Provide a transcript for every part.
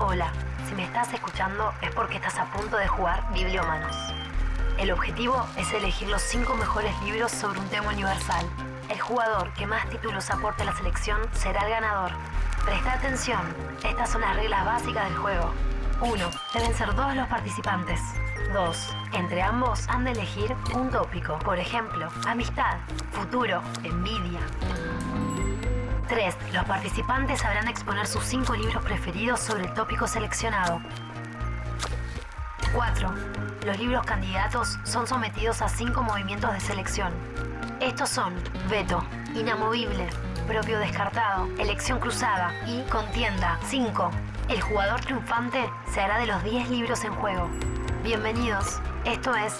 Hola, si me estás escuchando es porque estás a punto de jugar Bibliomanos. El objetivo es elegir los 5 mejores libros sobre un tema universal. El jugador que más títulos aporte a la selección será el ganador. Presta atención, estas son las reglas básicas del juego. 1. Deben ser 2 los participantes. 2. Entre ambos han de elegir un tópico. Por ejemplo, amistad, futuro, envidia. 3. Los participantes sabrán exponer sus 5 libros preferidos sobre el tópico seleccionado. 4. Los libros candidatos son sometidos a 5 movimientos de selección. Estos son veto, inamovible, propio descartado, elección cruzada y contienda. 5. El jugador triunfante se hará de los 10 libros en juego. Bienvenidos, esto es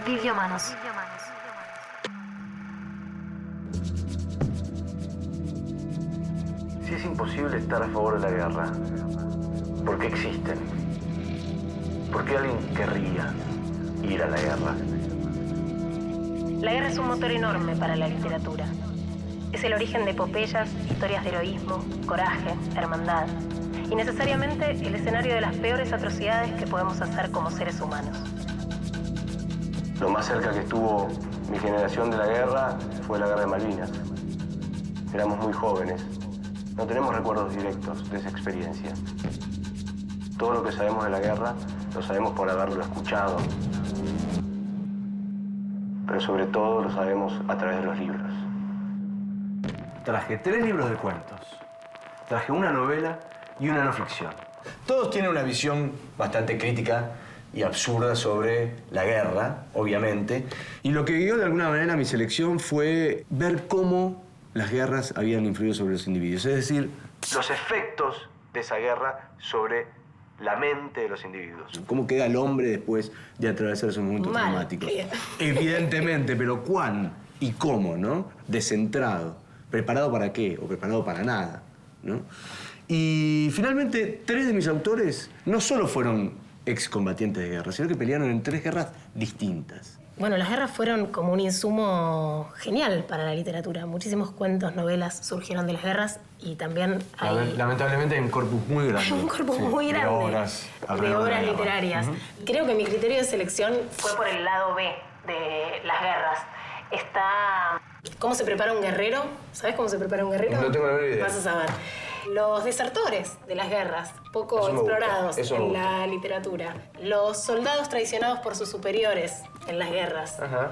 Bibliomanos. Si es imposible estar a favor de la guerra, ¿por qué existen? ¿Por qué alguien querría ir a la guerra? La guerra es un motor enorme para la literatura. Es el origen de epopeyas, historias de heroísmo, coraje, hermandad. Y necesariamente el escenario de las peores atrocidades que podemos hacer como seres humanos. Lo más cerca que estuvo mi generación de la guerra fue la guerra de Malvinas. Éramos muy jóvenes. No tenemos recuerdos directos de esa experiencia. Todo lo que sabemos de la guerra lo sabemos por haberlo escuchado. Pero sobre todo lo sabemos a través de los libros. Traje 3 libros de cuentos. Traje una novela y una no ficción. Todos tienen una visión bastante crítica y absurda sobre la guerra, obviamente. Y lo que guió de alguna manera mi selección fue ver cómo las guerras habían influido sobre los individuos. Es decir, los efectos de esa guerra sobre la mente de los individuos. ¿Cómo queda el hombre después de atravesar esos momentos traumáticos? Evidentemente, pero ¿cuán y cómo, no? Descentrado. ¿Preparado para qué? ¿O preparado para nada? ¿No? Y finalmente, 3 de mis autores no solo fueron excombatientes de guerra, sino que pelearon en 3 guerras distintas. Bueno, las guerras fueron como un insumo genial para la literatura. Muchísimos cuentos, novelas surgieron de las guerras y también hay... Lamentablemente hay un corpus muy grande. Un corpus muy grande de obras literarias. Creo que mi criterio de selección fue por el lado B de las guerras. Está... ¿Cómo se prepara un guerrero? ¿Sabes cómo se prepara un guerrero? No tengo la menor idea. Vas a saber. Los desertores de las guerras, poco explorados en la literatura. Los soldados traicionados por sus superiores en las guerras. Ajá.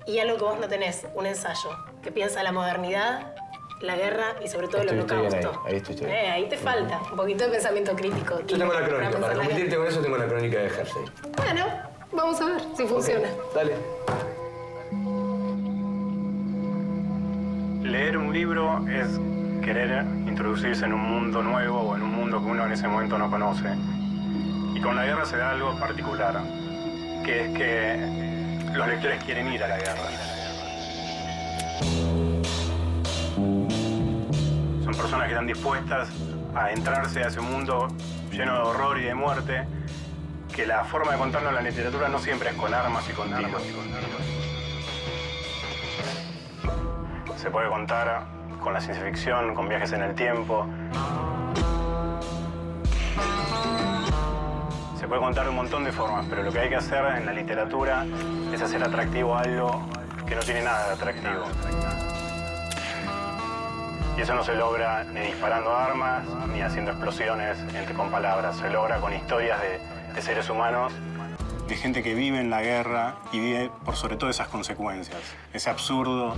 Y algo que vos no tenés, un ensayo que piensa la modernidad, la guerra y sobre todo el holocausto. Ahí estoy. Ahí te falta un poquito de pensamiento crítico. Yo tengo la crónica, para competirte con eso tengo la crónica de Jersey. Bueno, vamos a ver si funciona. Dale. Leer un libro es querer introducirse en un mundo nuevo o en un mundo que uno en ese momento no conoce. Y con la guerra se da algo particular, que es que los lectores quieren ir a la guerra. Son personas que están dispuestas a entrarse a ese mundo lleno de horror y de muerte, que la forma de contarlo en la literatura no siempre es con armas y con tiros. Se puede contar con la ciencia ficción, con viajes en el tiempo. Se puede contar de un montón de formas, pero lo que hay que hacer en la literatura es hacer atractivo algo que no tiene nada de atractivo. Y eso no se logra ni disparando armas, ni haciendo explosiones con palabras. Se logra con historias de seres humanos, de gente que vive en la guerra y vive por sobre todo esas consecuencias. Ese absurdo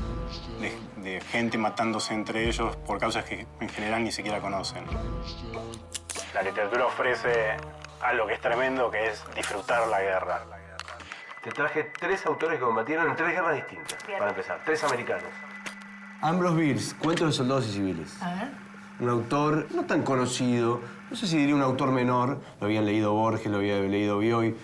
de gente matándose entre ellos por causas que en general ni siquiera conocen. La literatura ofrece algo que es tremendo, que es disfrutar la guerra. Te traje 3 autores que combatieron en 3 guerras distintas, para empezar. 3 americanos. Ambrose Bierce, Cuentos de soldados y civiles. A ver. Un autor no tan conocido, no sé si diría un autor menor, lo habían leído Borges, lo había leído Bioy.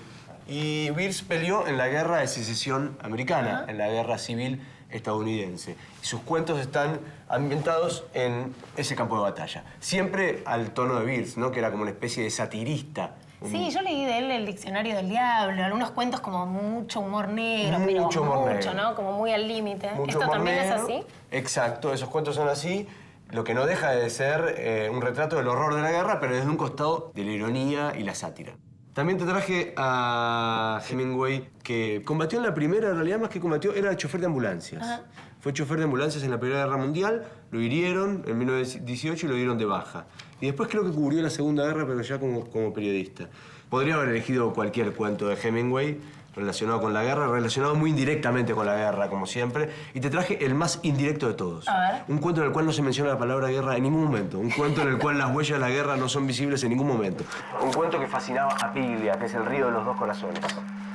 Y Bierce peleó en la Guerra de Secesión Americana, en la Guerra Civil Estadounidense. Y sus cuentos están ambientados en ese campo de batalla. Siempre al tono de Bierce, ¿no? Que era como una especie de satirista. Sí, yo leí de él El Diccionario del Diablo, algunos cuentos como mucho humor negro, mucho, ¿no? Como muy al límite. ¿Esto también es así? Exacto, esos cuentos son así. lo que no deja de ser un retrato del horror de la guerra, pero desde un costado de la ironía y la sátira. También te traje a Hemingway, que combatió en la primera, en realidad más que combatió, era chofer de ambulancias. Ajá. Fue chofer de ambulancias en la Primera Guerra Mundial, lo hirieron en 1918 y lo dieron de baja. Y después creo que cubrió la Segunda Guerra, pero ya como periodista. Podría haber elegido cualquier cuento de Hemingway relacionado con la guerra, relacionado muy indirectamente con la guerra, como siempre. Y te traje el más indirecto de todos. A ver. Un cuento en el cual no se menciona la palabra guerra en ningún momento. Un cuento en el cual las huellas de la guerra no son visibles en ningún momento. Un cuento que fascinaba a Piglia, que es El río de los dos corazones.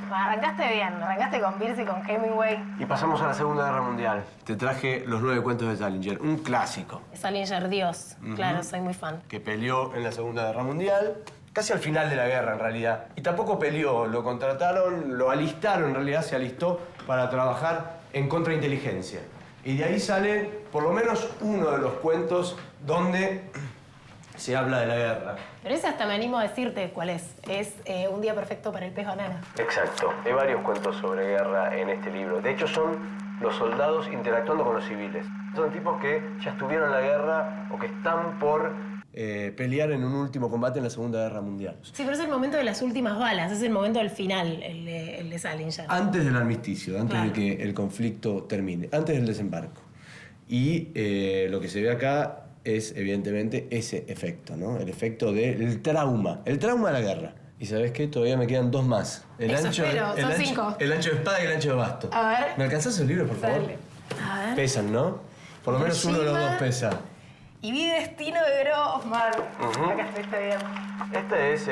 Arrancaste bien, arrancaste con Pierce y con Hemingway. Y pasamos a la Segunda Guerra Mundial. Te traje Los 9 cuentos de Salinger, un clásico. Salinger, Dios. Claro, soy muy fan. Que peleó en la Segunda Guerra Mundial, casi al final de la guerra en realidad. Y tampoco peleó, lo contrataron, lo alistaron, en realidad se alistó para trabajar en contrainteligencia. Y de ahí sale por lo menos uno de los cuentos donde se habla de la guerra. Pero ese hasta me animo a decirte cuál es. Es Un día perfecto para el pez banana. Exacto. Hay varios cuentos sobre guerra en este libro. De hecho, son los soldados interactuando con los civiles. Son tipos que ya estuvieron en la guerra o que están por pelear en un último combate en la Segunda Guerra Mundial. Sí, pero es el momento de las últimas balas, es el momento del final, el de Salinger. Antes del armisticio, antes Claro. de que el conflicto termine, antes del desembarco. Y lo que se ve acá es, evidentemente, ese efecto, ¿no? El efecto del trauma. El trauma de la guerra. Y ¿sabes qué? Todavía me quedan dos más. Eso espero, son 5. El ancho de espada y el ancho de basto. A ver. ¿Me alcanzás esos libros, por favor? Dale. A ver. Pesan, ¿no? Por lo menos uno de los dos Hiroshima. pesa. Y vi Destino de Grossman. Acá estuviste bien. Este es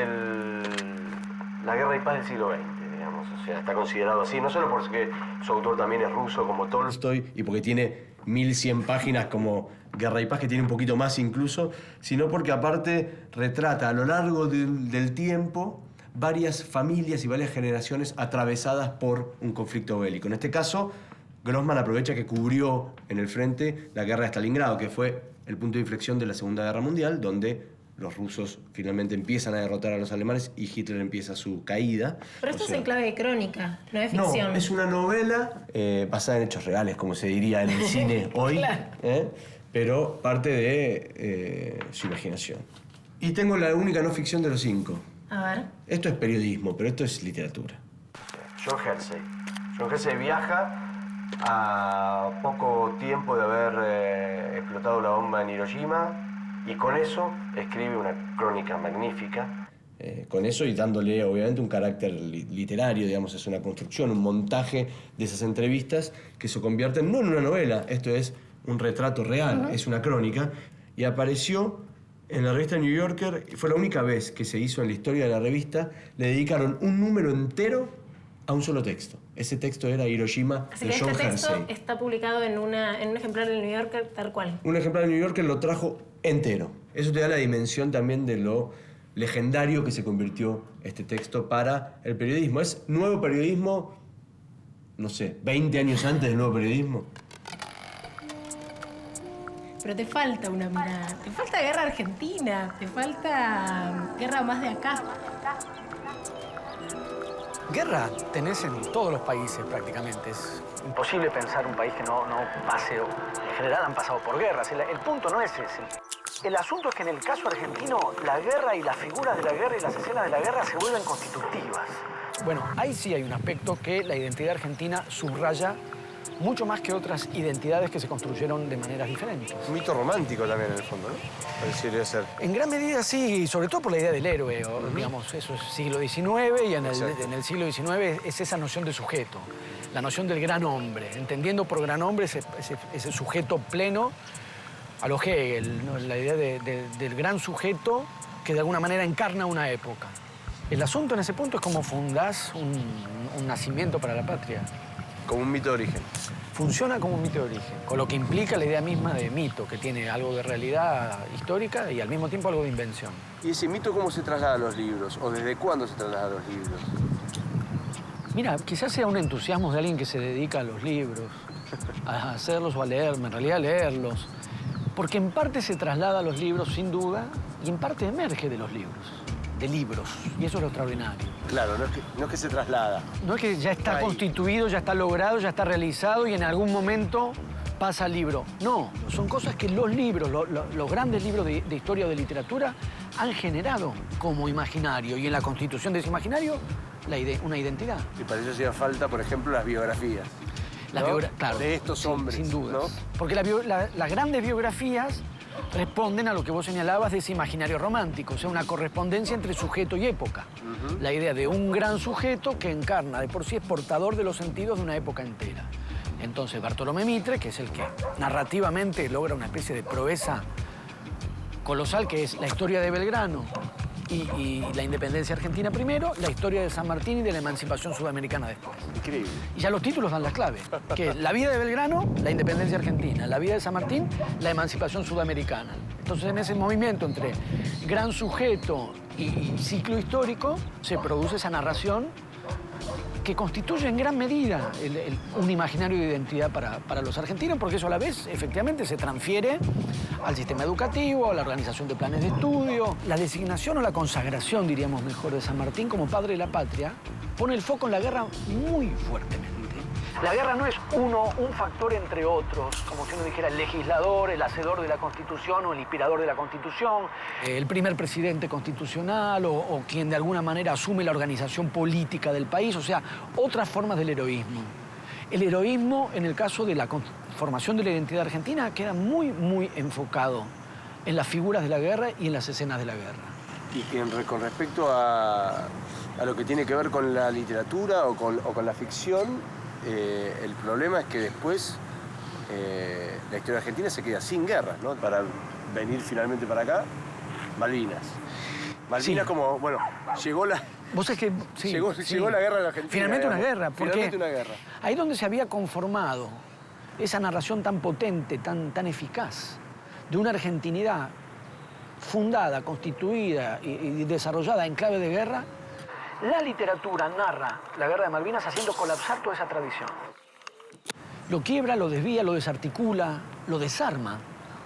la guerra y paz del siglo XX, digamos. O sea, está considerado así, no solo porque su autor también es ruso, como Tolstoy, Y porque tiene 1100 páginas como Guerra y Paz, que tiene un poquito más incluso, sino porque aparte retrata a lo largo del tiempo varias familias y varias generaciones atravesadas por un conflicto bélico. En este caso, Grossman aprovecha que cubrió en el frente la guerra de Stalingrado, que fue el punto de inflexión de la Segunda Guerra Mundial, donde los rusos finalmente empiezan a derrotar a los alemanes y Hitler empieza su caída. Pero esto O sea, es en clave de crónica, no es ficción. no, es una novela basada en hechos reales, como se diría en el cine hoy, Claro. pero parte de su imaginación. Y tengo la única no ficción de los 5. A ver. Esto es periodismo, pero esto es literatura. John Hersey. John Hersey viaja a poco tiempo de haber explotado la bomba en Hiroshima y con eso escribe una crónica magnífica. Con eso y dándole obviamente un carácter literario, digamos, es una construcción, un montaje de esas entrevistas que se convierten no en una novela, esto es un retrato real, es una crónica, y apareció en la revista New Yorker, fue la única vez que se hizo en la historia de la revista, le dedicaron un número entero a un solo texto. Ese texto era Hiroshima Así de que John este texto Hersey. está publicado en un ejemplar del New Yorker tal cual. Un ejemplar de New Yorker lo trajo entero. Eso te da la dimensión también de lo legendario que se convirtió este texto para el periodismo. Es nuevo periodismo, no sé, 20 años antes del nuevo periodismo. Pero te falta una mirada. Te falta guerra argentina, te falta guerra más de acá. Guerra tenés en todos los países prácticamente. Es imposible pensar un país que no pase, o en general han pasado por guerras. El punto no es ese. El asunto es que en el caso argentino, la guerra y las figuras de la guerra y las escenas de la guerra se vuelven constitutivas. Bueno, ahí sí hay un aspecto que la identidad argentina subraya mucho más que otras identidades que se construyeron de maneras diferentes. Un mito romántico también en el fondo, ¿no? Parecería ser. En gran medida sí, sobre todo por la idea del héroe, digamos, eso es siglo XIX y en el siglo XIX es esa noción de sujeto, la noción del gran hombre, entendiendo por gran hombre ese sujeto pleno a lo Hegel, ¿no? La idea del gran sujeto que de alguna manera encarna una época. El asunto en ese punto es cómo fundás un nacimiento para la patria. Como un mito de origen. Funciona como un mito de origen, con lo que implica la idea misma de mito, que tiene algo de realidad histórica y al mismo tiempo algo de invención. ¿Y ese mito cómo se traslada a los libros? ¿O desde cuándo se traslada a los libros? Mira, quizás sea un entusiasmo de alguien que se dedica a los libros, a hacerlos o a leerlos, en realidad a leerlos. Porque en parte se traslada a los libros, sin duda, y en parte emerge de los libros, de libros. Y eso es lo extraordinario. Claro, no es que se traslada. No es que ya está Ahí. constituido, ya está logrado, ya está realizado y en algún momento pasa al libro. No, son cosas que los libros, los grandes libros de historia o de literatura han generado como imaginario. Y en la constitución de ese imaginario, una identidad. Y para eso hacía falta, por ejemplo, las biografías. Claro, de estos hombres. Sin duda. ¿No? Porque las grandes biografías responden a lo que vos señalabas de ese imaginario romántico, o sea, una correspondencia entre sujeto y época. La idea de un gran sujeto que encarna, de por sí es portador de los sentidos de una época entera. Entonces, Bartolomé Mitre, que es el que narrativamente logra una especie de proeza colosal, que es la historia de Belgrano y la independencia argentina primero, la historia de San Martín y de la emancipación sudamericana después. Increíble. Y ya los títulos dan las claves, que es la vida de Belgrano, la independencia argentina, la vida de San Martín, la emancipación sudamericana. Entonces, en ese movimiento entre gran sujeto y ciclo histórico, se produce esa narración que constituye en gran medida un imaginario de identidad para los argentinos, porque eso a la vez, efectivamente, se transfiere al sistema educativo, a la organización de planes de estudio. La designación o la consagración, diríamos mejor, de San Martín como padre de la patria, pone el foco en la guerra muy fuertemente. La guerra no es un factor entre otros, como si uno dijera el legislador, el hacedor de la Constitución o el inspirador de la Constitución, el primer presidente constitucional o quien de alguna manera asume la organización política del país, o sea, otras formas del heroísmo. El heroísmo, en el caso de la formación de la identidad argentina, queda muy, muy enfocado en las figuras de la guerra y en las escenas de la guerra. Y que con respecto a lo que tiene que ver con la literatura o con la ficción, el problema es que después la historia argentina se queda sin guerras, ¿no? Para venir finalmente para acá, Malvinas. Malvinas, sí. Como, bueno, llegó la... Vos es que, sí, llegó la guerra de la Argentina. Finalmente una guerra, porque finalmente una guerra. Ahí donde se había conformado esa narración tan potente, tan eficaz, de una argentinidad fundada, constituida y desarrollada en clave de guerra, la literatura narra la guerra de Malvinas haciendo colapsar toda esa tradición. Lo quiebra, lo desvía, lo desarticula, lo desarma.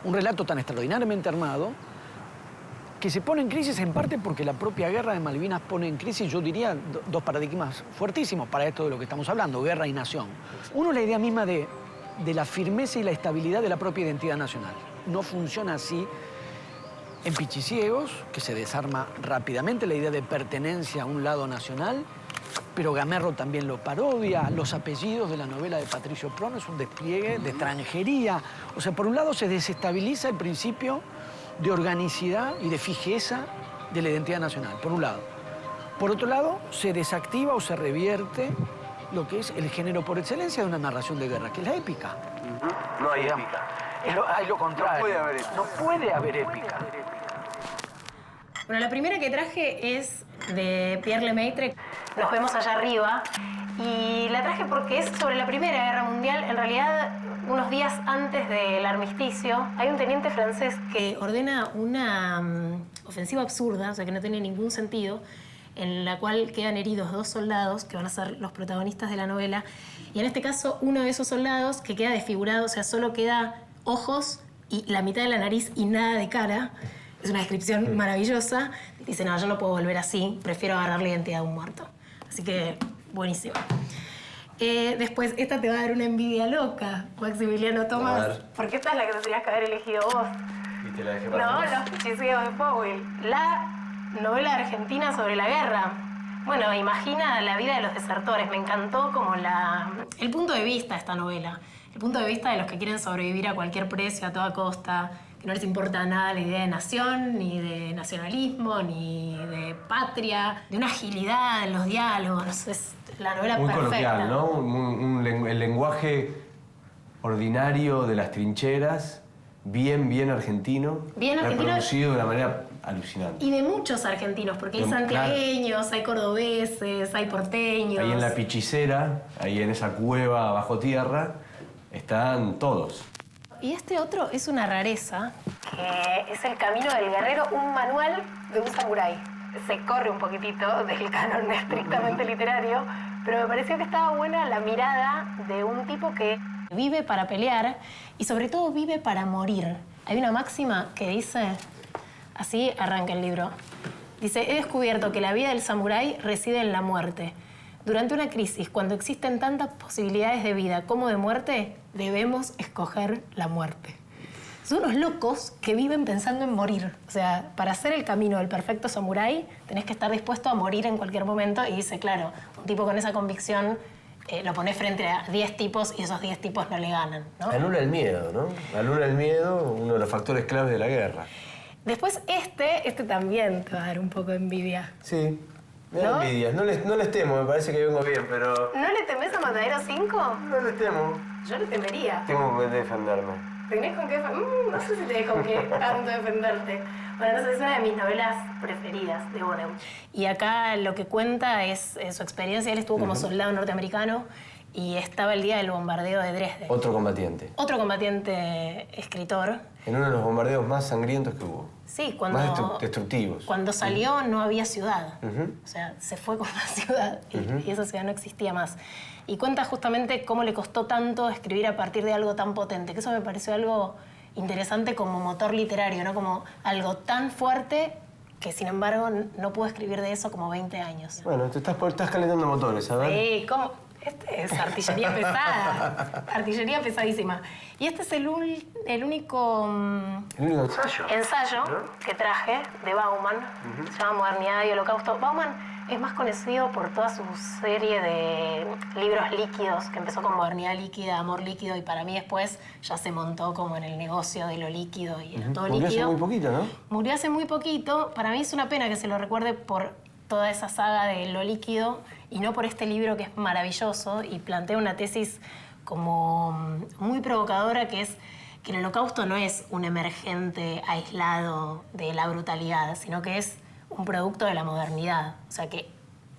Un relato tan extraordinariamente armado que se pone en crisis en parte porque la propia guerra de Malvinas pone en crisis, yo diría, dos paradigmas fuertísimos para esto de lo que estamos hablando, guerra y nación. Uno, la idea misma de la firmeza y la estabilidad de la propia identidad nacional. No funciona así en Pichiciegos, que se desarma rápidamente la idea de pertenencia a un lado nacional, pero Gamerro también lo parodia. Los apellidos de la novela de Patricio Prono es un despliegue de extranjería. O sea, por un lado se desestabiliza el principio de organicidad y de fijeza de la identidad nacional, por un lado. Por otro lado, se desactiva o se revierte lo que es el género por excelencia de una narración de guerra, que es la épica. No hay épica. Hay lo contrario. No puede haber épica. No puede haber épica. Bueno, la primera que traje es de Pierre Lemaitre. Nos vemos allá arriba. Y la traje porque es sobre la Primera Guerra Mundial. En realidad, unos días antes del armisticio, hay un teniente francés que ordena una ofensiva absurda, o sea, que no tiene ningún sentido, en la cual quedan heridos 2 soldados, que van a ser los protagonistas de la novela. Y en este caso, uno de esos soldados que queda desfigurado, o sea, solo queda ojos y la mitad de la nariz y nada de cara. Es una descripción maravillosa. Dice, no, yo no puedo volver así, prefiero agarrar la identidad de un muerto. Así que, buenísimo. Después, esta te va a dar una envidia loca, Maximiliano Tomás, porque esta es la que tendrías que haber elegido vos. ¿Y te la dejé para vos? Los Pichiciegos de Powell. La novela argentina sobre la guerra. Bueno, imagina la vida de los desertores. Me encantó como el punto de vista de esta novela. El punto de vista de los que quieren sobrevivir a cualquier precio, a toda costa, que no les importa nada la idea de nación, ni de nacionalismo, ni de patria, de una agilidad en los diálogos. Es la novela muy perfecta. Coloquial, ¿no? El lenguaje ordinario de las trincheras, bien argentino. Bien argentino. Reproducido de una manera alucinante. Y de muchos argentinos, porque hay santiagueños, claro, hay cordobeses, hay porteños. Ahí en la Pichicera, ahí en esa cueva bajo tierra, están todos. Y este otro es una rareza, que es El Camino del Guerrero, un manual de un samurái. Se corre un poquitito del canon estrictamente literario, pero me pareció que estaba buena la mirada de un tipo que vive para pelear y sobre todo vive para morir. Hay una máxima que dice, así arranca el libro, dice, he descubierto que la vida del samurái reside en la muerte. Durante una crisis, cuando existen tantas posibilidades de vida como de muerte, debemos escoger la muerte. Son unos locos que viven pensando en morir. O sea, para hacer el camino del perfecto samurái, tenés que estar dispuesto a morir en cualquier momento. Y dice, claro, un tipo con esa convicción lo pone frente a 10 tipos y esos 10 tipos no le ganan, ¿no? Anula el miedo, ¿no? Anula el miedo, uno de los factores claves de la guerra. Después este también te va a dar un poco de envidia. Sí, me da ¿No? envidia. No les temo, me parece que vengo bien, pero... ¿No le temés a Matadero 5? No les temo. Yo le temería. Tengo que defenderme. ¿Tenés con qué no sé si tenés con qué tanto defenderte. Bueno, no sé, es una de mis novelas preferidas de Vonnegut. Y acá lo que cuenta es su experiencia. Él estuvo como soldado norteamericano y estaba el día del bombardeo de Dresde. Otro combatiente. Otro combatiente escritor. En uno de los bombardeos más sangrientos que hubo. Sí, cuando... Más destructivos. Cuando salió no había ciudad. O sea, se fue con la ciudad y esa ciudad no existía más. Y cuenta justamente cómo le costó tanto escribir a partir de algo tan potente, que eso me pareció algo interesante como motor literario, ¿no? Como algo tan fuerte que, sin embargo, no pudo escribir de eso como 20 años. Bueno, te estás calentando motores, a ver. Sí, ¿cómo? Este es artillería pesada, artillería pesadísima. Y este es el único El único ensayo. que traje de Bauman, se llama Modernidad y Holocausto. Bauman es más conocido por toda su serie de libros líquidos, que empezó con Modernidad líquida, Amor líquido, y para mí después ya se montó como en el negocio de lo líquido y era todo Murió líquido. hace muy poquito, ¿no? Murió hace muy poquito. Para mí es una pena que se lo recuerde por toda esa saga de lo líquido y no por este libro que es maravilloso y plantea una tesis como muy provocadora, que es que el Holocausto no es un emergente aislado de la brutalidad, sino que es un producto de la modernidad. O sea, que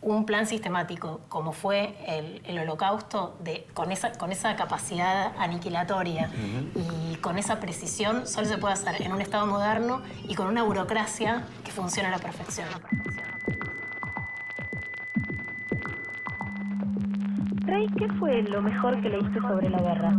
un plan sistemático como fue el Holocausto, con esa capacidad aniquilatoria y con esa precisión, solo se puede hacer en un Estado moderno y con una burocracia que funciona a la perfección. Rey, ¿qué fue lo mejor que leíste sobre la guerra?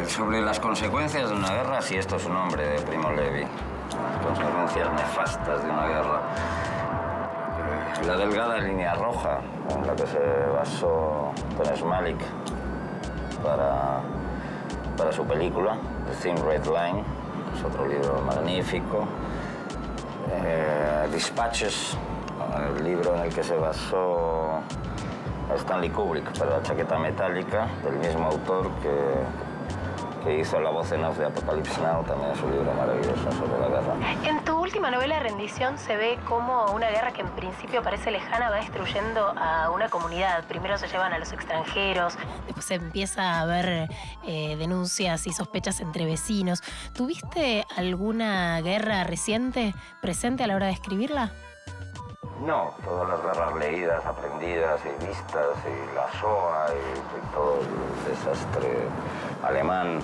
Sobre las consecuencias de una guerra, sí, esto es un nombre de Primo Levi. Las consecuencias nefastas de una guerra. La delgada línea roja en la que se basó Terrence Malick para su película, The Thin Red Line, es otro libro magnífico. Dispatches, el libro en el que se basó Stanley Kubrick para La chaqueta metálica, del mismo autor que hizo la voz en off de Apocalypse Now, también es un libro maravilloso sobre la guerra. En tu última novela, Rendición, se ve cómo una guerra que en principio parece lejana va destruyendo a una comunidad. Primero se llevan a los extranjeros, después se empieza a ver denuncias y sospechas entre vecinos. ¿Tuviste alguna guerra reciente presente a la hora de escribirla? No, todas las guerras leídas, aprendidas y vistas, y la Shoah y todo el desastre alemán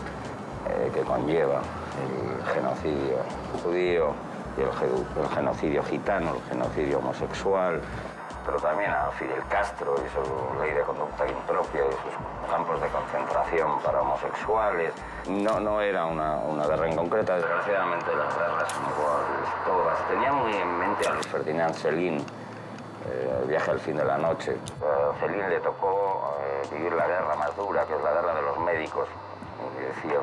que conlleva el genocidio judío y el genocidio gitano, el genocidio homosexual, pero también a Fidel Castro y su ley de conducta impropia y sus campos de concentración para homosexuales. No era una guerra en concreta, desgraciadamente las guerras son iguales todas. Tenía muy en mente a Luis Ferdinand Céline, El viaje al fin de la noche. A Céline le tocó vivir la guerra más dura, que es la guerra de los médicos. Y decía,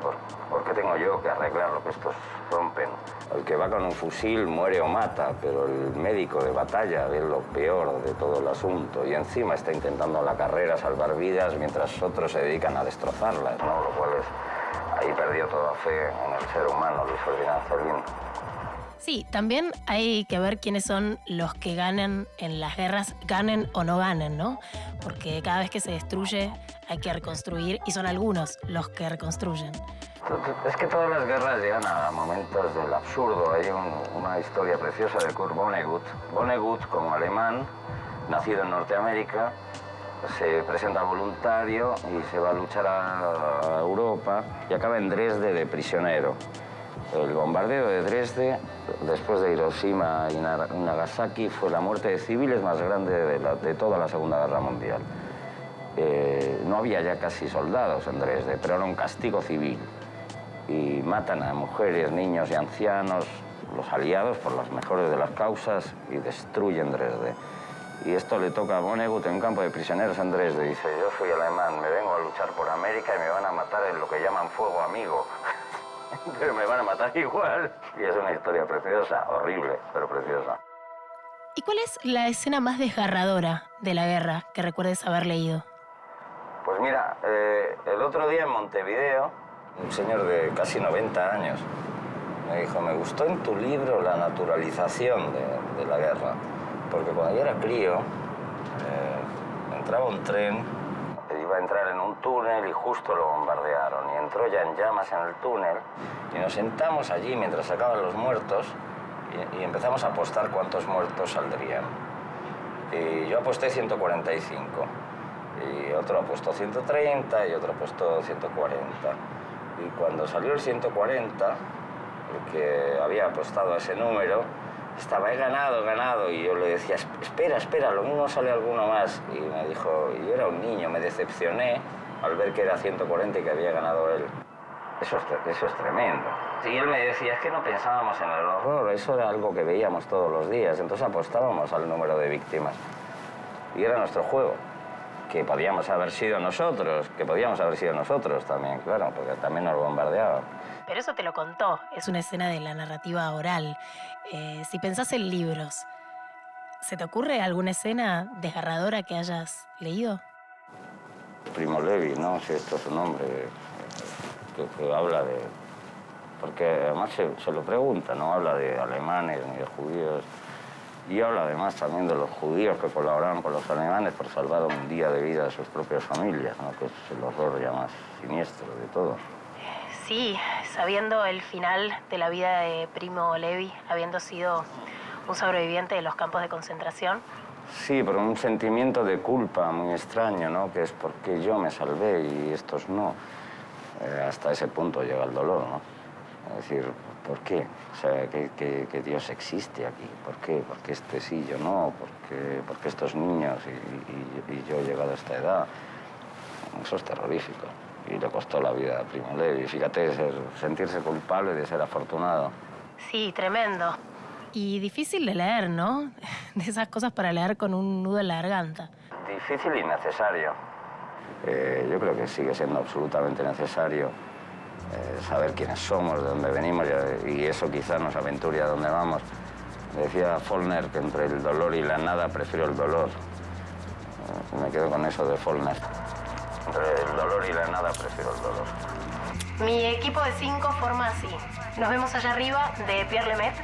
¿por qué tengo yo que arreglar lo que estos rompen? El que va con un fusil muere o mata, pero el médico de batalla ve lo peor de todo el asunto y encima está intentando la carrera salvar vidas mientras otros se dedican a destrozarlas, ¿no? Lo cual ahí perdió toda fe en el ser humano, Luis Ferdinand Céline. Sí, también hay que ver quiénes son los que ganan en las guerras, ganen o no ganen, ¿no? Porque cada vez que se destruye hay que reconstruir y son algunos los que reconstruyen. Es que todas las guerras llegan a momentos del absurdo. Hay una historia preciosa de Kurt Vonnegut. Vonnegut, como alemán, nacido en Norteamérica, se presenta voluntario y se va a luchar a Europa y acaba en Dresde de prisionero. El bombardeo de Dresde, después de Hiroshima y Nagasaki, fue la muerte de civiles más grande de toda la Segunda Guerra Mundial. No había ya casi soldados en Dresde, pero era un castigo civil. Y matan a mujeres, niños y ancianos, los aliados por las mejores de las causas, y destruyen Dresde. Y esto le toca a Vonnegut en un campo de prisioneros en Dresde. Dice, yo soy alemán, me vengo a luchar por América y me van a matar en lo que llaman fuego amigo. Pero me van a matar igual. Y es una historia preciosa, horrible, pero preciosa. ¿Y cuál es la escena más desgarradora de la guerra que recuerdes haber leído? Pues mira, el otro día en Montevideo, un señor de casi 90 años me dijo, me gustó en tu libro la naturalización de la guerra. Porque cuando yo era crío, entraba un tren, iba a entrar en un túnel y justo lo bombardearon. Y entró ya en llamas en el túnel y nos sentamos allí mientras sacaban los muertos y empezamos a apostar cuántos muertos saldrían. Y yo aposté 145, y otro apostó 130 y otro apostó 140. Y cuando salió el 140, el que había apostado a ese número, estaba, he ganado, y yo le decía, espera, lo mismo sale alguno más. Y me dijo, y yo era un niño, me decepcioné al ver que era 140 y que había ganado él. Eso es tremendo. Y él me decía, es que no pensábamos en el horror, eso era algo que veíamos todos los días, entonces apostábamos al número de víctimas. Y era nuestro juego, que podíamos haber sido nosotros también, claro, porque también nos bombardeaban. Pero eso te lo contó, es una escena de la narrativa oral. Si pensás en libros, ¿se te ocurre alguna escena desgarradora que hayas leído? Primo Levi, ¿no? Si esto es un hombre que habla de... Porque además se lo pregunta, no habla de alemanes ni de judíos. Y habla además también de los judíos que colaboraron con los alemanes por salvar un día de vida de sus propias familias, ¿no? Que es el horror ya más siniestro de todo. Sí, sabiendo el final de la vida de Primo Levi, habiendo sido un sobreviviente de los campos de concentración. Sí, pero un sentimiento de culpa muy extraño, ¿no? Que es porque yo me salvé y estos no. Hasta ese punto llega el dolor, ¿no? Es decir, ¿por qué? O sea, que Dios existe aquí. ¿Por qué? Porque este sí, yo no. Porque estos niños y yo he llegado a esta edad. Eso es terrorífico. Y le costó la vida a Primo Levi. Fíjate, sentirse culpable de ser afortunado. Sí, tremendo. Y difícil de leer, ¿no? De esas cosas para leer con un nudo en la garganta. Difícil y necesario. Yo creo que sigue siendo absolutamente necesario saber quiénes somos, de dónde venimos, y eso quizás nos aventure a dónde vamos. Decía Faulkner que entre el dolor y la nada prefiero el dolor. Me quedo con eso de Faulkner. Entre el dolor y la nada prefiero el dolor. Mi equipo de 5 forma así. Nos vemos allá arriba, de Pierre Lemaitre.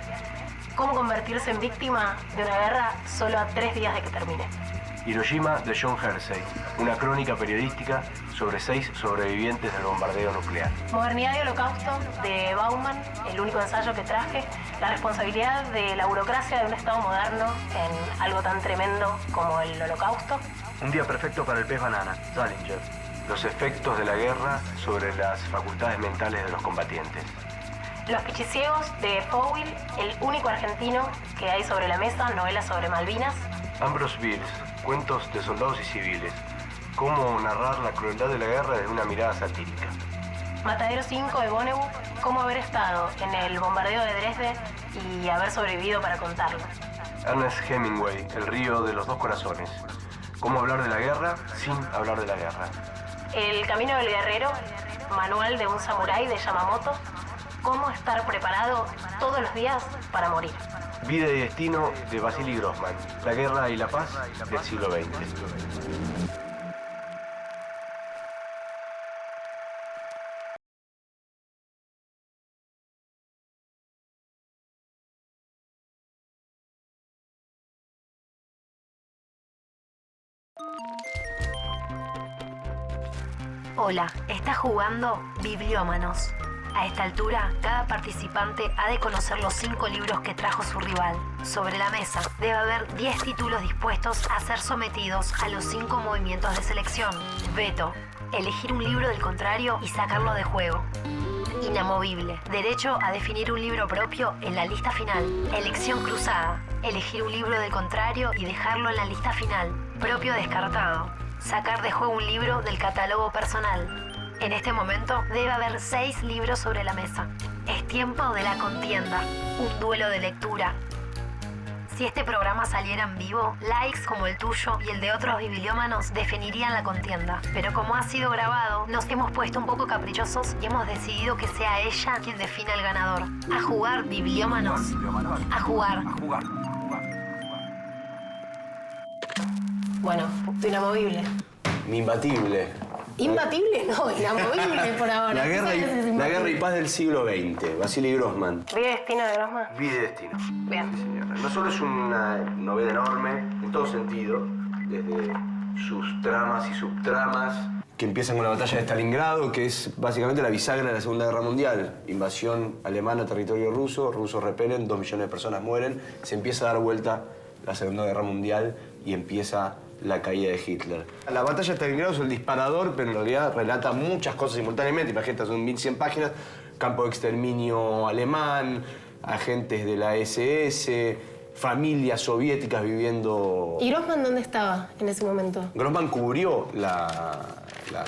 Cómo convertirse en víctima de una guerra solo a 3 días de que termine. Hiroshima, de John Hersey, una crónica periodística sobre 6 sobrevivientes del bombardeo nuclear. Modernidad y Holocausto, de Bauman, el único ensayo que traje, la responsabilidad de la burocracia de un Estado moderno en algo tan tremendo como el Holocausto. Un día perfecto para el pez banana, Salinger. Los efectos de la guerra sobre las facultades mentales de los combatientes. Los pichiciegos, de Fowell, el único argentino que hay sobre la mesa, novela sobre Malvinas. Ambrose Bierce, cuentos de soldados y civiles. Cómo narrar la crueldad de la guerra desde una mirada satírica. Matadero 5 de Vonnegut, cómo haber estado en el bombardeo de Dresde y haber sobrevivido para contarlo. Ernest Hemingway, El río de los dos corazones. Cómo hablar de la guerra sin hablar de la guerra. El camino del guerrero, manual de un samurái de Yamamoto. Cómo estar preparado todos los días para morir. Vida y destino de Vasily Grossman. La guerra y la paz del siglo XX. Hola, estás jugando Bibliómanos. A esta altura, cada participante ha de conocer los 5 libros que trajo su rival. Sobre la mesa debe haber 10 títulos dispuestos a ser sometidos a los 5 movimientos de selección. Veto: elegir un libro del contrario y sacarlo de juego. Inamovible: derecho a definir un libro propio en la lista final. Elección cruzada: elegir un libro del contrario y dejarlo en la lista final. Propio descartado: sacar de juego un libro del catálogo personal. En este momento debe haber 6 libros sobre la mesa. Es tiempo de la contienda, un duelo de lectura. Si este programa saliera en vivo, likes como el tuyo y el de otros bibliómanos definirían la contienda. Pero como ha sido grabado, nos hemos puesto un poco caprichosos y hemos decidido que sea ella quien defina el ganador. A jugar, bibliómanos. A jugar. Bueno, tu inamovible. Mi imbatible. ¿Imbatible? No, inamovible por ahora. La guerra y paz del siglo XX, Vasily Grossman. ¿Vida y destino de Grossman? Vida y destino. Bien. Sí, señora. No solo es una novela enorme, en todo sentido, desde sus tramas y subtramas, que empiezan con la batalla de Stalingrado, que es básicamente la bisagra de la Segunda Guerra Mundial. Invasión alemana a territorio ruso, rusos repelen, 2 millones de personas mueren, se empieza a dar vuelta la Segunda Guerra Mundial y empieza la caída de Hitler. La batalla de Stalingrado es el disparador, pero en realidad relata muchas cosas simultáneamente. Imagínate, son 1100 páginas, campo de exterminio alemán, agentes de la SS, familias soviéticas viviendo... ¿Y Grossman dónde estaba en ese momento? Grossman cubrió la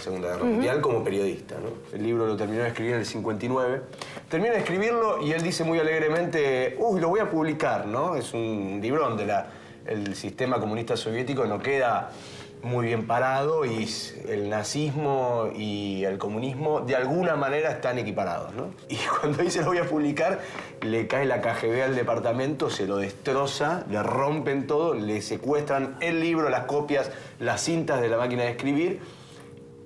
Segunda Guerra Mundial como periodista, ¿no? El libro lo terminó de escribir en el 59. Termina de escribirlo y él dice muy alegremente, uy, lo voy a publicar, ¿no? Es un librón de el sistema comunista soviético no queda muy bien parado y el nazismo y el comunismo de alguna manera están equiparados, ¿no? Y cuando dice lo voy a publicar, le cae la KGB al departamento, se lo destroza, le rompen todo, le secuestran el libro, las copias, las cintas de la máquina de escribir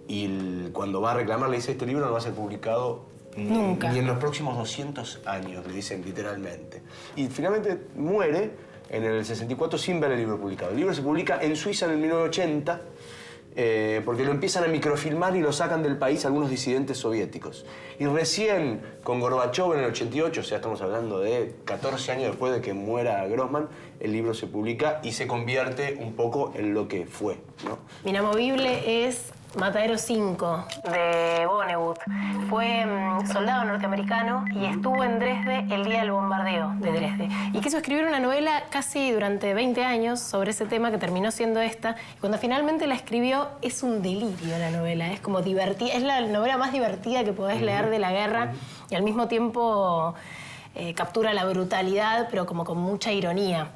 y cuando va a reclamar le dice este libro no va a ser publicado nunca. Ni en los próximos 200 años, le dicen literalmente. Y finalmente muere en el 64 sin ver el libro publicado. El libro se publica en Suiza en el 1980 porque lo empiezan a microfilmar y lo sacan del país algunos disidentes soviéticos. Y recién con Gorbachev en el 88, o sea, estamos hablando de 14 años después de que muera Grossman, el libro se publica y se convierte un poco en lo que fue, ¿no? Mi inamovible es Matadero 5, de Vonnegut. Fue soldado norteamericano y estuvo en Dresde el día del bombardeo de Dresde. Y quiso escribir una novela casi durante 20 años sobre ese tema que terminó siendo esta. Y cuando finalmente la escribió, es un delirio la novela. Es como divertida. Es la novela más divertida que podés leer de la guerra y al mismo tiempo captura la brutalidad, pero como con mucha ironía.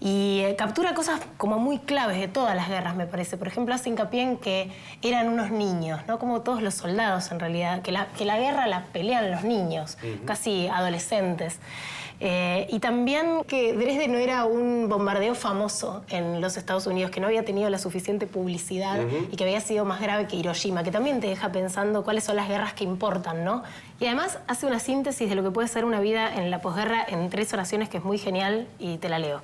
Y captura cosas como muy claves de todas las guerras, me parece. Por ejemplo, hace hincapié en que eran unos niños, ¿no? Como todos los soldados, en realidad. Que la guerra la pelean los niños, casi adolescentes. Y también que Dresde no era un bombardeo famoso en los Estados Unidos, que no había tenido la suficiente publicidad y que había sido más grave que Hiroshima, que también te deja pensando cuáles son las guerras que importan, ¿no? Y además hace una síntesis de lo que puede ser una vida en la posguerra en 3 oraciones que es muy genial y te la leo.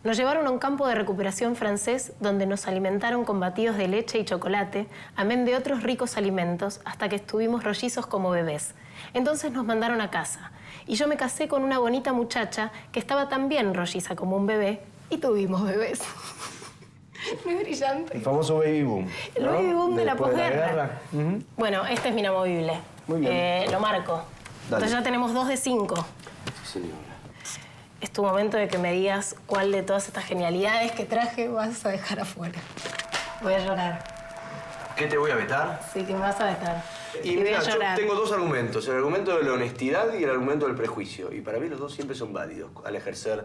Nos llevaron a un campo de recuperación francés donde nos alimentaron con batidos de leche y chocolate, amén de otros ricos alimentos, hasta que estuvimos rollizos como bebés. Entonces nos mandaron a casa. Y yo me casé con una bonita muchacha que estaba también rolliza como un bebé y tuvimos bebés. Muy brillante. El famoso baby boom. El ¿no? baby boom de la Después posguerra. Bueno, este es mi inamovible. Muy bien. Lo marco. Dale. Entonces ya tenemos 2 de 5. Sí, señora. Es tu momento de que me digas cuál de todas estas genialidades que traje vas a dejar afuera. Voy a llorar. ¿Qué te voy a vetar? Sí, que me vas a vetar. Y voy mira, a yo llorar. tengo 2 argumentos, el argumento de la honestidad y el argumento del prejuicio. Y para mí los 2 siempre son válidos al ejercer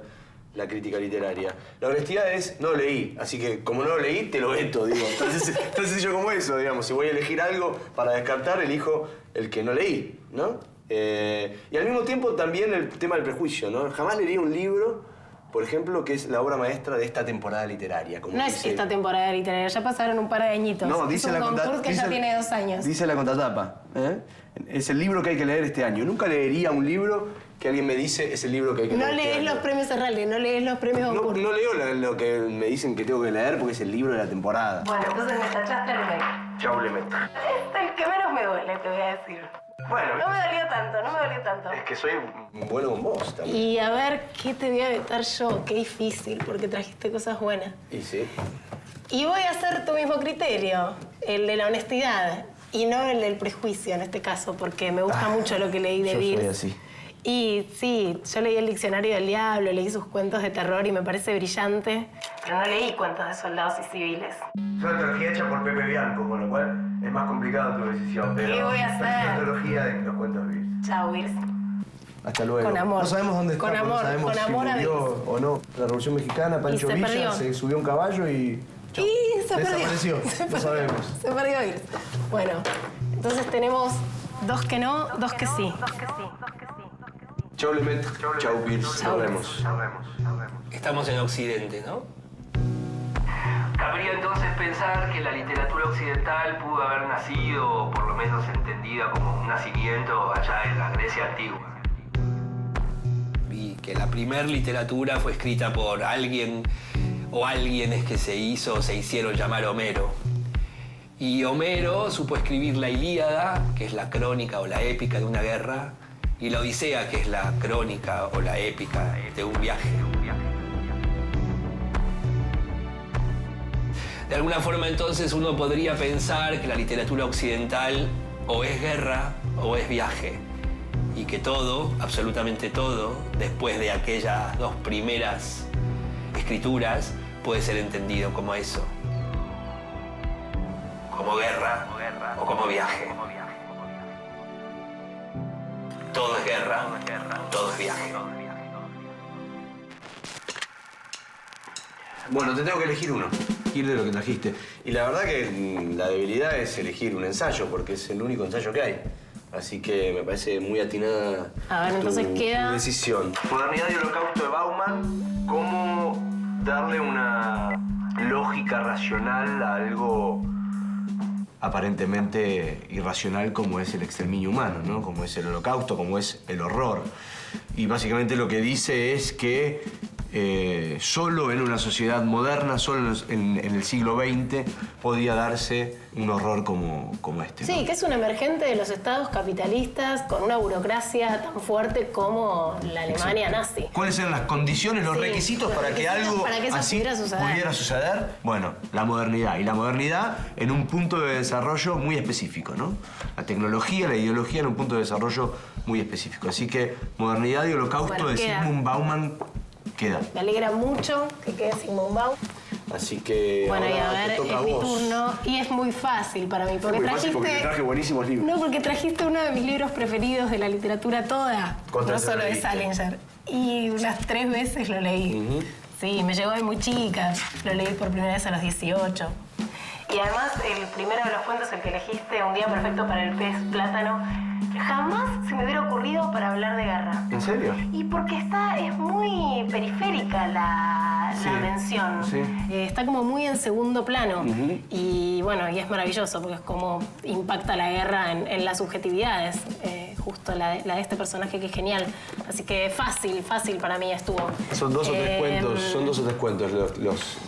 la crítica literaria. La honestidad es, no lo leí, así que como no lo leí, te lo veto, digo. Entonces, tan sencillo como eso, digamos. Si voy a elegir algo para descartar, elijo el que no leí, ¿no? Y al mismo tiempo también el tema del prejuicio, ¿no? Jamás leería un libro, por ejemplo, que es la obra maestra de esta temporada literaria. Como No es esta temporada literaria, ya pasaron un par de añitos. No, dice es un la concurso que ya tiene 2 años. Dice la contratapa, ¿eh? Es el libro que hay que leer este año. Nunca leería un libro que alguien me dice es el libro que hay que leer No este lees año. los premios Serralde, no lees los premios No, concurso. no leo lo que me dicen que tengo que leer porque es el libro de la temporada. Bueno, entonces me tachaste el mail. Chau, Lemmet. Es el que menos me duele, te voy a decir. Bueno, No me dolió tanto, no me dolió tanto. es que soy bueno con vos también. Y a ver, ¿qué te voy a vetar yo? Qué difícil, porque trajiste cosas buenas. Y sí. Y voy a hacer tu mismo criterio, el de la honestidad, y no el del prejuicio en este caso, porque me gusta mucho lo que leí de Yo soy Beers. así. Y sí, yo leí el Diccionario del Diablo, leí sus cuentos de terror y me parece brillante. Pero no leí cuentos de soldados y civiles. Es una antología hecha por Pepe Bianco, con lo cual es más complicado tu decisión. Pero ¿Qué voy a hacer? Es una antología de los cuentos de Beers. Chao, Beers. Hasta luego. Con amor. No sabemos dónde está, Con amor, no sabemos con si amor a murió veces. o no. La Revolución Mexicana, Pancho se Villa perdió. se subió a un caballo y... chau. Y se desapareció. perdió. No sabemos. Se perdió ir. Bueno, entonces tenemos 2 que no, 2 que sí. Chau, Lemet. Chau, Pierce. Nos vemos. Estamos en Occidente, ¿no? Cabría entonces pensar que la literatura occidental pudo haber nacido, o por lo menos entendida como un nacimiento allá en la Grecia antigua. Y que la primer literatura fue escrita por alguien o alguienes que se hicieron llamar Homero. Y Homero supo escribir la Ilíada, que es la crónica o la épica de una guerra, y la Odisea, que es la crónica o la épica de un viaje. De alguna forma, entonces, uno podría pensar que la literatura occidental o es guerra o es viaje. Y que todo, absolutamente todo, después de aquellas 2 primeras escrituras, puede ser entendido como eso. Como guerra o como viaje. Todo es guerra, todo es viaje. Bueno, te tengo que elegir uno. Ir de lo que trajiste. Y la verdad que la debilidad es elegir un ensayo, porque es el único ensayo que hay. Así que me parece muy atinada A ver, entonces queda... tu decisión. Modernidad y Holocausto de Bauman. ¿Cómo darle una lógica racional a algo aparentemente irracional como es el exterminio humano, ¿no? Como es el Holocausto, como es el horror? Y básicamente lo que dice es que solo en una sociedad moderna, solo en el siglo XX, podía darse un horror como este, ¿no? Sí, que es un emergente de los estados capitalistas con una burocracia tan fuerte como la Alemania nazi. ¿Cuáles eran las condiciones, los requisitos para que algo así pudiera suceder? Bueno, la modernidad. Y la modernidad en un punto de desarrollo muy específico, ¿no? La tecnología, la ideología en un punto de desarrollo muy específico. Así que modernidad y Holocausto de Zygmunt Bauman queda. Me alegra mucho que quede Zygmunt Bauman. Así que bueno, y a ahora ver, te toca es a mi vos. turno. Y es muy fácil para mí, porque Es muy trajiste... fácil porque te traje buenísimos libros. No, porque trajiste uno de mis libros preferidos de la literatura toda. ¿Cuántas No solo de leíste? Salinger. Y unas 3 veces lo leí. Sí, me llegó de muy chica. Lo leí por primera vez a los 18. Y además, el primero de los cuentos, el que elegiste, Un día perfecto para el pez plátano, jamás se me hubiera ocurrido para hablar de guerra. ¿En serio? Y porque es muy periférica la mención. Sí. Está como muy en segundo plano. Y bueno, y es maravilloso porque es como impacta la guerra en las subjetividades. Justo la de este personaje que es genial. Así que fácil para mí estuvo. Son 2 o 3 cuentos,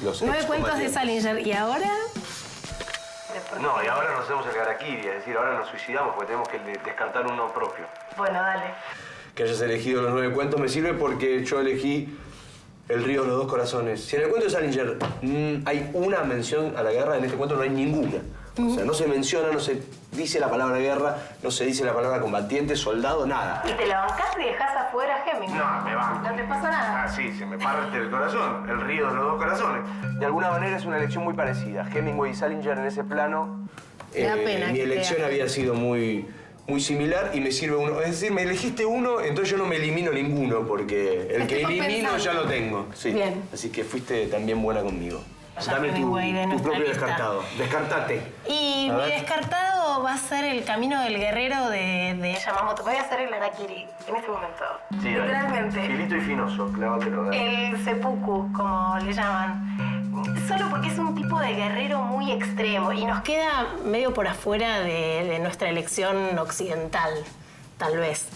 los 9 cuentos de Salinger. ¿Y ahora? No, y ahora nos hacemos el harakiri, es decir, ahora nos suicidamos porque tenemos que descartar uno propio. Bueno, dale. Que hayas elegido los 9 cuentos me sirve porque yo elegí El río de los 2 corazones. Si en el cuento de Salinger hay una mención a la guerra, en este cuento no hay ninguna. O sea, no se menciona, no se dice la palabra guerra, no se dice la palabra combatiente, soldado, nada. ¿Y te la bancás y dejás afuera a Hemingway? No, me banco. No te pasa nada. Ah, sí, se me parte el corazón. El río de los 2 corazones. De alguna manera es una elección muy parecida. Hemingway y Salinger en ese plano. Me da pena mi que elección quede. había sido muy similar y me sirve uno. Es decir, me elegiste uno, entonces yo no me elimino ninguno porque el que Estoy elimino pensando. ya lo tengo. Sí. Bien. Así que fuiste también buena conmigo. Ya Dame tu Hemingway de nuestra propio lista. descartado. Descartate. Y A mi ver. descartado va a ser El camino del guerrero de Yamamoto. Voy a hacer el harakiri en este momento. Sí, literalmente. Filito y finoso, clávatelo. dale. El seppuku, como le llaman. Solo porque es un tipo de guerrero muy extremo y nos queda medio por afuera de nuestra elección occidental, tal vez.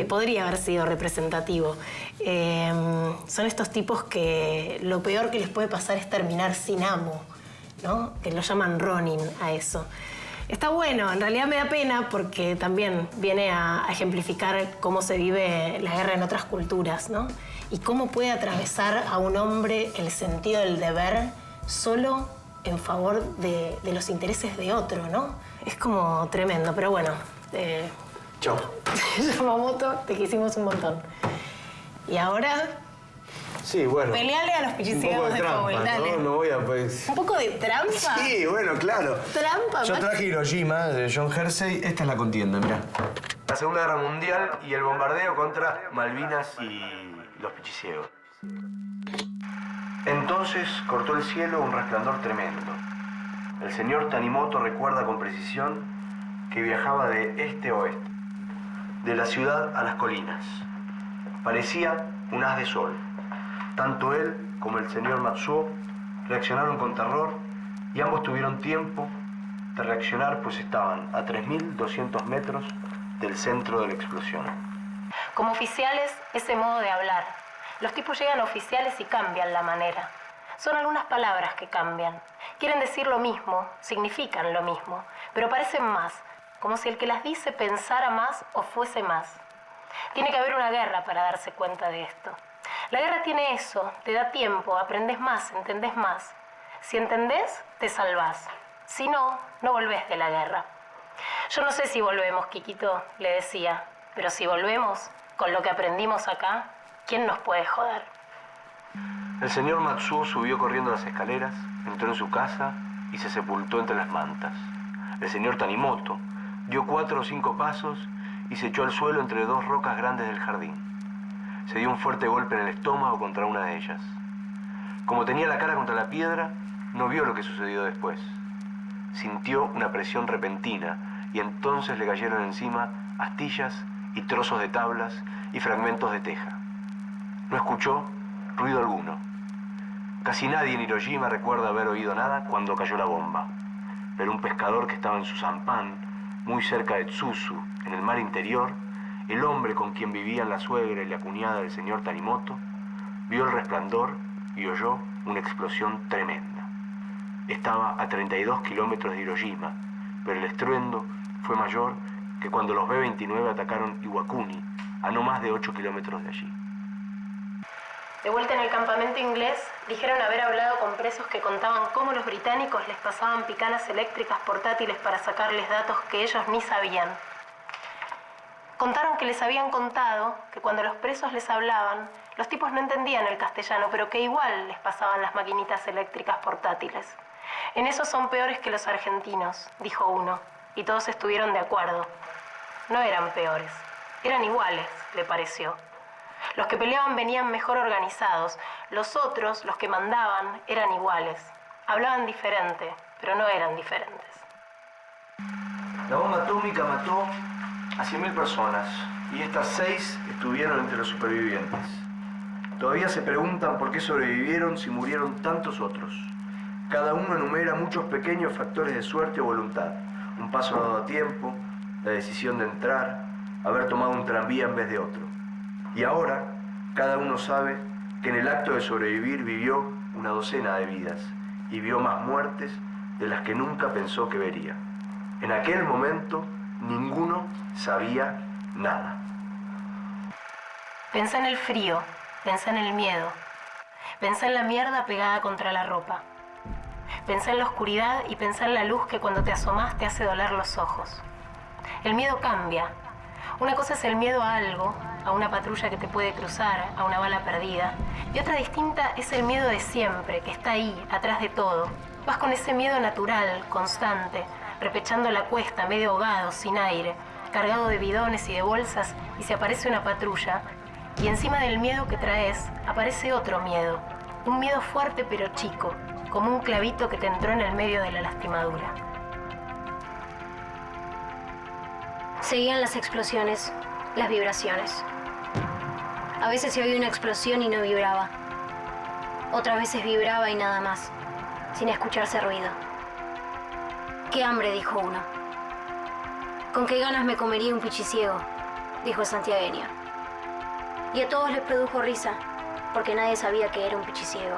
Podría haber sido representativo. Son estos tipos que lo peor que les puede pasar es terminar sin amo, ¿no? Que lo llaman Ronin a eso. Está bueno, en realidad me da pena porque también viene a ejemplificar cómo se vive la guerra en otras culturas, ¿no? Y cómo puede atravesar a un hombre el sentido del deber solo en favor de los intereses de otro, ¿no? Es como tremendo, pero bueno. Chao. Yamamoto, te quisimos un montón. Y ahora Sí, bueno. Peleale a los pichiciegos de trampa, Powell, dale. No voy a, pues... ¿Un poco de trampa? Sí, bueno, claro. ¿Trampa? Yo traje Hiroshima de John Hersey. Esta es la contienda, mirá. La Segunda Guerra Mundial y el bombardeo contra Malvinas y los pichiciegos. Entonces cortó el cielo un resplandor tremendo. El señor Tanimoto recuerda con precisión que viajaba de este a oeste, de la ciudad a las colinas. Parecía un haz de sol. Tanto él como el señor Matsuo reaccionaron con terror y ambos tuvieron tiempo de reaccionar, pues estaban a 3.200 metros del centro de la explosión. Como oficiales, ese modo de hablar. Los tipos llegan a oficiales y cambian la manera. Son algunas palabras que cambian. Quieren decir lo mismo, significan lo mismo, pero parecen más, como si el que las dice pensara más o fuese más. Tiene que haber una guerra para darse cuenta de esto. La guerra tiene eso, te da tiempo, aprendes más, entendés más. Si entendés, te salvás. Si no, no volvés de la guerra. Yo no sé si volvemos, Kikito, le decía, pero si volvemos, con lo que aprendimos acá, ¿quién nos puede joder? El señor Matsuo subió corriendo las escaleras, entró en su casa y se sepultó entre las mantas. El señor Tanimoto dio 4 o 5 pasos y se echó al suelo entre 2 rocas grandes del jardín. Se dio un fuerte golpe en el estómago contra una de ellas. Como tenía la cara contra la piedra, no vio lo que sucedió después. Sintió una presión repentina y entonces le cayeron encima astillas y trozos de tablas y fragmentos de teja. No escuchó ruido alguno. Casi nadie en Hiroshima recuerda haber oído nada cuando cayó la bomba. Pero un pescador que estaba en su sampan, muy cerca de Tsuzu, en el mar interior, el hombre con quien vivían la suegra y la cuñada del señor Tanimoto, vio el resplandor y oyó una explosión tremenda. Estaba a 32 kilómetros de Hiroshima, pero el estruendo fue mayor que cuando los B-29 atacaron Iwakuni, a no más de 8 kilómetros de allí. De vuelta en el campamento inglés, dijeron haber hablado con presos que contaban cómo los británicos les pasaban picanas eléctricas portátiles para sacarles datos que ellos ni sabían. Contaron que les habían contado que cuando los presos les hablaban, los tipos no entendían el castellano, pero que igual les pasaban las maquinitas eléctricas portátiles. En eso son peores que los argentinos, dijo uno, y todos estuvieron de acuerdo. No eran peores, eran iguales, le pareció. Los que peleaban venían mejor organizados, los otros, los que mandaban, eran iguales. Hablaban diferente, pero no eran diferentes. La bomba atómica mató a 100.000 personas y estas 6 estuvieron entre los supervivientes. Todavía se preguntan por qué sobrevivieron si murieron tantos otros. Cada uno enumera muchos pequeños factores de suerte o voluntad. Un paso dado a tiempo, la decisión de entrar, haber tomado un tranvía en vez de otro. Y ahora, cada uno sabe que en el acto de sobrevivir vivió una docena de vidas y vio más muertes de las que nunca pensó que vería. En aquel momento, ninguno sabía nada. Pensé en el frío, pensé en el miedo, pensé en la mierda pegada contra la ropa. Pensé en la oscuridad y pensé en la luz que cuando te asomás te hace doler los ojos. El miedo cambia. Una cosa es el miedo a algo, a una patrulla que te puede cruzar, a una bala perdida. Y otra distinta es el miedo de siempre, que está ahí, atrás de todo. Vas con ese miedo natural, constante, repechando la cuesta, medio ahogado, sin aire, cargado de bidones y de bolsas, y se aparece una patrulla. Y encima del miedo que traes, aparece otro miedo. Un miedo fuerte pero chico, como un clavito que te entró en el medio de la lastimadura. Seguían las explosiones, las vibraciones. A veces se oía una explosión y no vibraba. Otras veces vibraba y nada más, sin escucharse ruido. ¡Qué hambre!, dijo uno. «¿Con qué ganas me comería un pichiciego?», dijo el santiagueño. Y a todos les produjo risa, porque nadie sabía que era un pichiciego.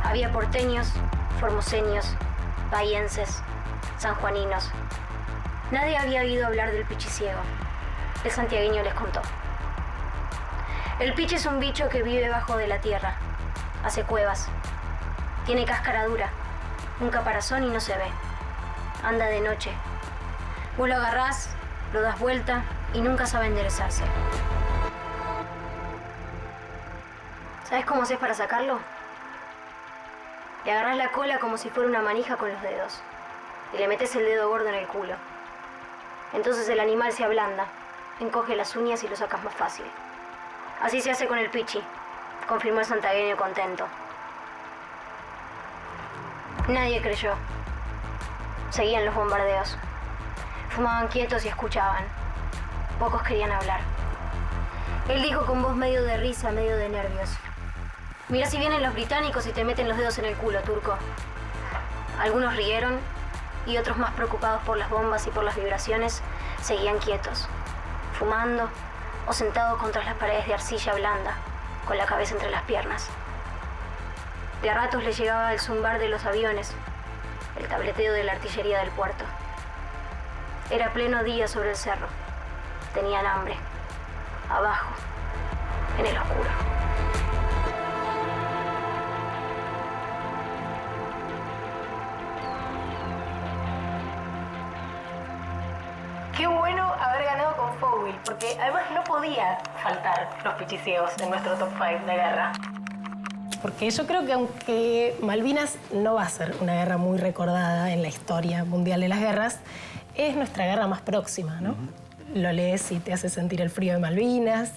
Había porteños, formoseños, bahienses, sanjuaninos. Nadie había oído hablar del pichiciego. El santiagueño les contó. El piche es un bicho que vive bajo de la tierra. Hace cuevas. Tiene cáscara dura, un caparazón y no se ve. Anda de noche. Vos lo agarrás, lo das vuelta y nunca sabe enderezarse. ¿Sabes cómo haces para sacarlo? Le agarrás la cola como si fuera una manija con los dedos y le metes el dedo gordo en el culo. Entonces el animal se ablanda, encoge las uñas y lo sacas más fácil. Así se hace con el pichi, confirmó el santagueño contento. Nadie creyó. Seguían los bombardeos. Fumaban quietos y escuchaban. Pocos querían hablar. Él dijo con voz medio de risa, medio de nervios: mira si vienen los británicos y te meten los dedos en el culo, turco. Algunos rieron y otros, más preocupados por las bombas y por las vibraciones, seguían quietos, fumando o sentados contra las paredes de arcilla blanda, con la cabeza entre las piernas. De a ratos les llegaba el zumbar de los aviones, el tableteo de la artillería del puerto. Era pleno día sobre el cerro. Tenían hambre. Abajo, en el oscuro. Qué bueno haber ganado con Fowl, porque además no podía faltar los pichiciegos en nuestro top 5 de guerra. Porque yo creo que aunque Malvinas no va a ser una guerra muy recordada en la historia mundial de las guerras, es nuestra guerra más próxima, ¿no? Lo lees y te hace sentir el frío de Malvinas.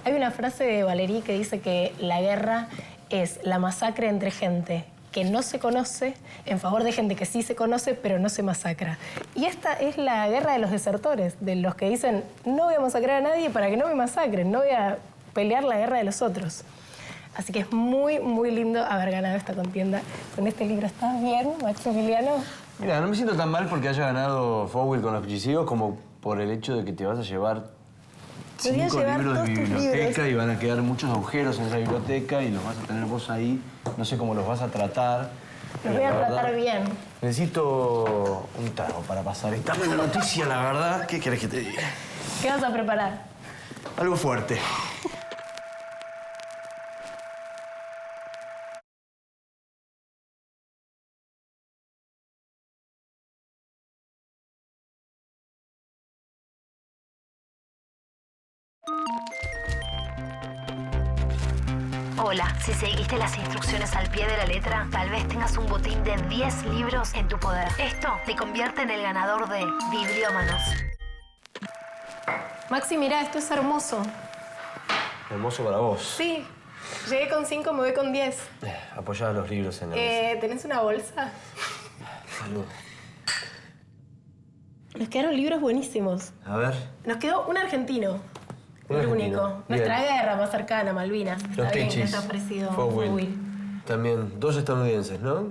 Hay una frase de Valéry que dice que la guerra es la masacre entre gente que no se conoce en favor de gente que sí se conoce pero no se masacra. Y esta es la guerra de los desertores, de los que dicen: no voy a masacrar a nadie para que no me masacren, no voy a pelear la guerra de los otros. Así que es muy, muy lindo haber ganado esta contienda con este libro. ¿Estás bien, Maximiliano? Mira, no me siento tan mal porque haya ganado Fowl con los pichiciegos como por el hecho de que te vas a llevar 5 libros de biblioteca y van a quedar muchos agujeros en esa biblioteca y los vas a tener vos ahí. No sé cómo los vas a tratar. Los voy a tratar bien. Necesito un trago para pasar esta buena noticia, la verdad. ¿Qué querés que te diga? ¿Qué vas a preparar? Algo fuerte. Hola, si seguiste las instrucciones al pie de la letra, tal vez tengas un botín de 10 libros en tu poder. Esto te convierte en el ganador de Bibliómanos. Maxi, mirá, esto es hermoso. Hermoso para vos. Sí, llegué con 5, me voy con 10. Apoyá los libros en la mesa. ¿Tenés una bolsa? Salud. Nos quedaron libros buenísimos. A ver. Nos quedó un argentino. El único. Nuestra guerra más cercana, Malvinas. Los bien pichis. que está ofrecido Fowl. También, 2 estadounidenses, ¿no?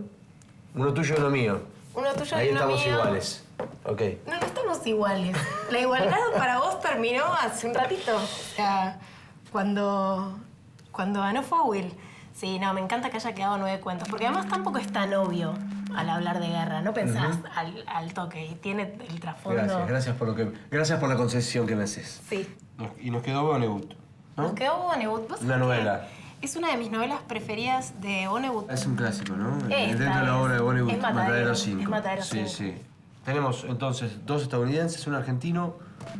Uno tuyo y uno mío. Uno tuyo Ahí y uno estamos mío. iguales. Ok. No estamos iguales. La igualdad para vos terminó hace un ratito. O sea, cuando ganó Fowl. Sí, no, me encanta que haya quedado 9 cuentos. Porque además tampoco es tan obvio al hablar de guerra. No pensás al toque. Y tiene el trasfondo. Gracias por la concesión que me haces. Sí. Y nos quedó Vonnegut, ¿no? Nos quedó Vonnegut. ¿Vos Una sabés novela. que es una de mis novelas preferidas de Vonnegut. Es un clásico, ¿no? Esta Dentro de la obra de Vonnegut, es Matadero 5. Es Matadero Sí, 5. sí. Tenemos entonces 2 estadounidenses, un argentino,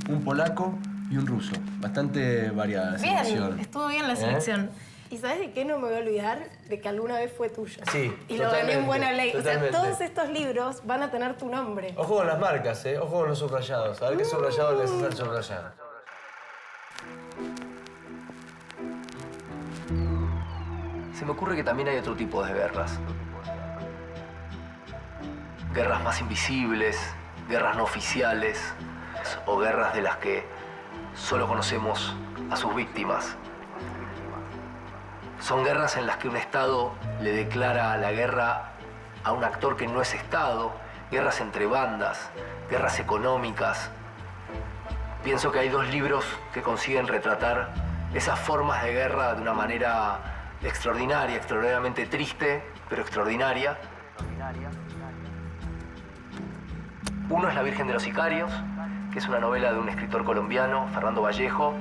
un polaco y un ruso. Bastante variada la selección. Bien, estuvo bien la selección. ¿Y sabes de qué no me voy a olvidar? De que alguna vez fue tuyo. Sí, Y lo gané en buena ley. totalmente. O sea, todos estos libros van a tener tu nombre. Ojo con las marcas, ¿eh? Ojo con los subrayados. A ver qué subrayado les hace al subrayado. Se me ocurre que también hay otro tipo de guerras. Guerras más invisibles, guerras no oficiales, o guerras de las que solo conocemos a sus víctimas. Son guerras en las que un Estado le declara la guerra a un actor que no es Estado, guerras entre bandas, guerras económicas. Pienso que hay 2 libros que consiguen retratar esas formas de guerra de una manera extraordinaria, extraordinariamente triste, pero extraordinaria. Uno es La Virgen de los Sicarios, que es una novela de un escritor colombiano, Fernando Vallejo,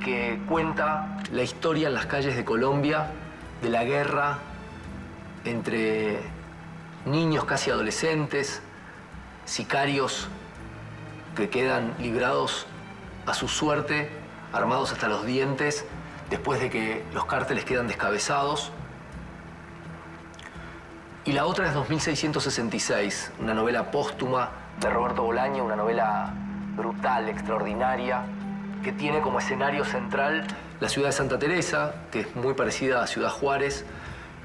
que cuenta la historia en las calles de Colombia de la guerra entre niños casi adolescentes, sicarios que quedan librados a su suerte, armados hasta los dientes, después de que los cárteles quedan descabezados. Y la otra es 2666, una novela póstuma de Roberto Bolaño, una novela brutal, extraordinaria, que tiene como escenario central la ciudad de Santa Teresa, que es muy parecida a Ciudad Juárez,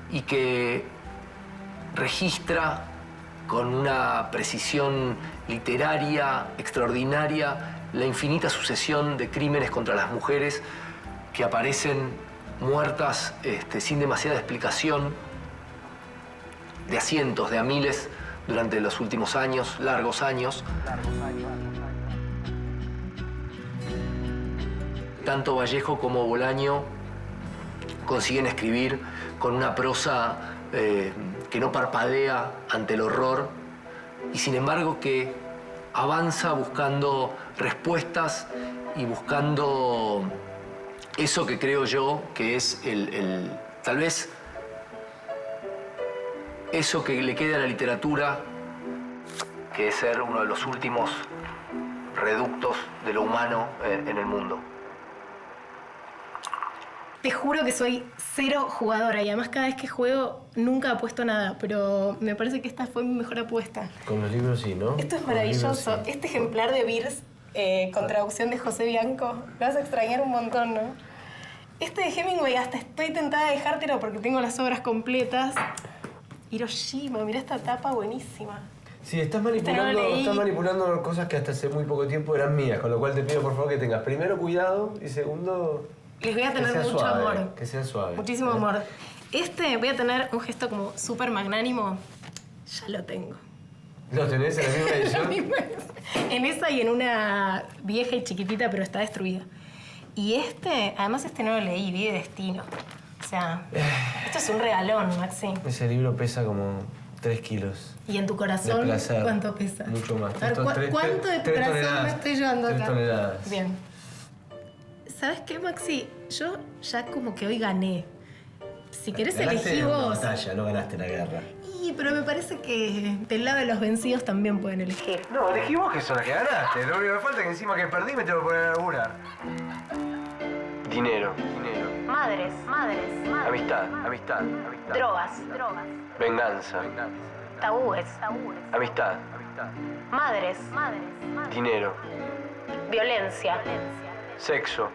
y que registra con una precisión literaria extraordinaria la infinita sucesión de crímenes contra las mujeres que aparecen muertas sin demasiada explicación, de a cientos, de a miles, durante los últimos años, largos años. Tanto Vallejo como Bolaño consiguen escribir con una prosa que no parpadea ante el horror y sin embargo que avanza buscando respuestas y buscando eso que creo yo que es tal vez eso que le queda a la literatura, que es ser uno de los últimos reductos de lo humano en el mundo. Te juro que soy cero jugadora y además cada vez que juego nunca apuesto nada, pero me parece que esta fue mi mejor apuesta. Con los libros sí, ¿no? Esto es maravilloso. Sí. Este ejemplar de Beers, con traducción de José Bianco, lo vas a extrañar un montón, ¿no? Este de Hemingway hasta estoy tentada de dejártelo porque tengo las obras completas. Hiroshima, mirá esta tapa buenísima. Sí, estás manipulando cosas que hasta hace muy poco tiempo eran mías, con lo cual te pido por favor que tengas primero cuidado y segundo... Les voy a tener mucho suave, amor. Que sea suave. Muchísimo amor. Voy a tener un gesto como súper magnánimo. Ya lo tengo. ¿Lo tenés en la misma edición? En esa y en una vieja y chiquitita, pero está destruida. Y además no lo leí, vi de Destino. O sea, esto es un regalón, Maxi. Ese libro pesa como 3 kilos. ¿Y en tu corazón cuánto pesa? Mucho más. A ver, ¿cuánto de tu corazón me estoy llevando acá? 3 toneladas. Bien. ¿Sabes qué, Maxi? Yo ya como que hoy gané. Si querés elegí vos. Ganaste la batalla, no ganaste la guerra. Pero me parece que del lado de los vencidos también pueden elegir. No, elegí vos que sos la que ganaste. Lo único que falta es que encima que perdí me tengo que poner a laburar. Dinero. Madres. Amistad. Drogas. Venganza. Tabúes. Amistad. Madres. Dinero. Violencia. Sexo.